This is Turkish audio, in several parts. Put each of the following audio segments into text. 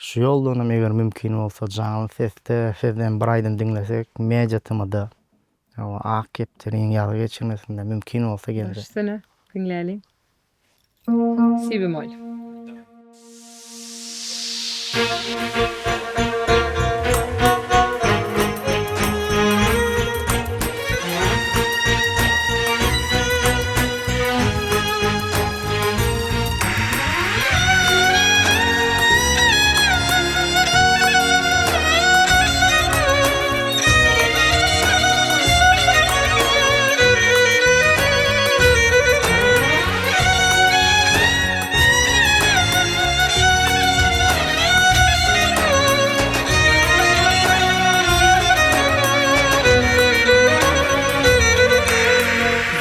Şu ýoldanam eger mümkin bolsa jany sesde sizden bir aýdan diňlesek, meýjatymyda o ak kepdiriň ýaly geçirmesinde mümkin bolsa geldi. Başlasana. Dinleyelim. Si bemol.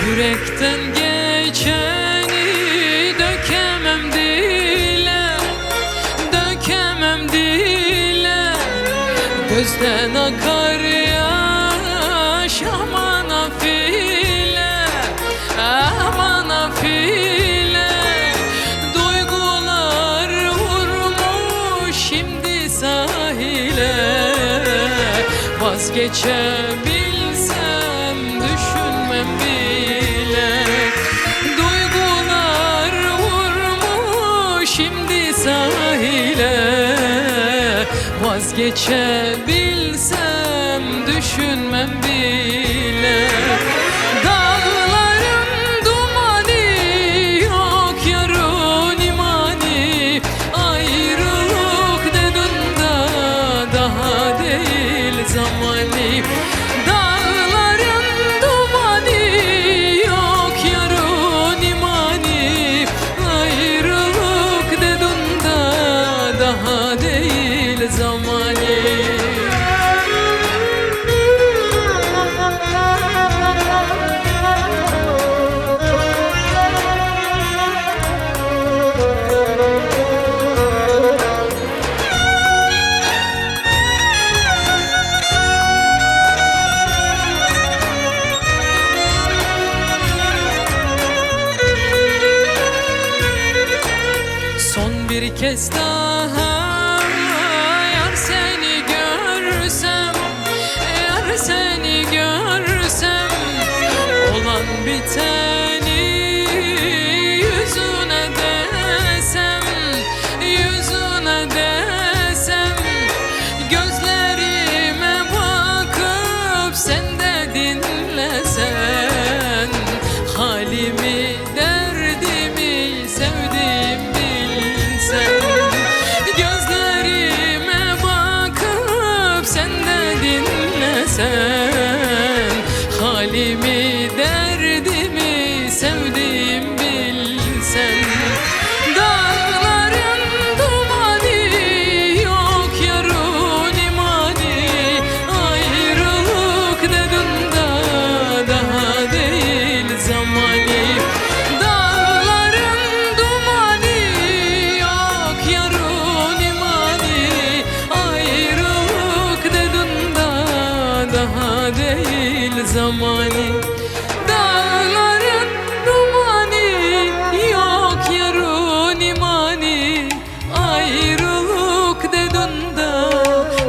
Yürekten geçeni dökemem dile, dökemem dile. Gözden akar yaş, aman afile, aman afile. Duygular vurmuş şimdi sahile. Vazgeçebilsem düşünmem bile. Duygular vurmuş şimdi sahile. Vazgeçebilsem düşünmem bile. Dağların dumanı yok yarın imani. Ayrılık dedin da daha değil zamanı. Dağların dumanı yok yarın imani. Ayrılık dedin da daha değil zamanı. Son bir kez daha yar seni görsem, yar seni görsem, olan biteni yüzüne desem, yüzüne desem. Gözlerime bakıp sen de dinlesen, halimi derdimi sevdiğim bilsen. Gözlerime bakıp sen de dinlesen, halimi derdimi sevdiğim bilsen. Dağların dumanı yok yarın imani. Ayrılık dedin da daha değil zamanı. Dağların dumanı yok yarın imani. Ayrılık dedin da daha değil zamanı. Dağların dumanı yok yarın imani. Ayrılık dedin da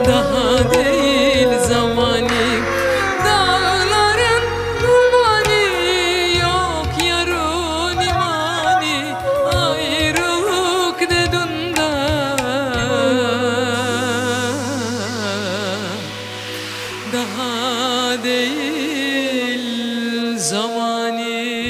daha değil zamanı. Dağların dumanı yok yarın imani. Ayrılık dedin da daha değil zamanı.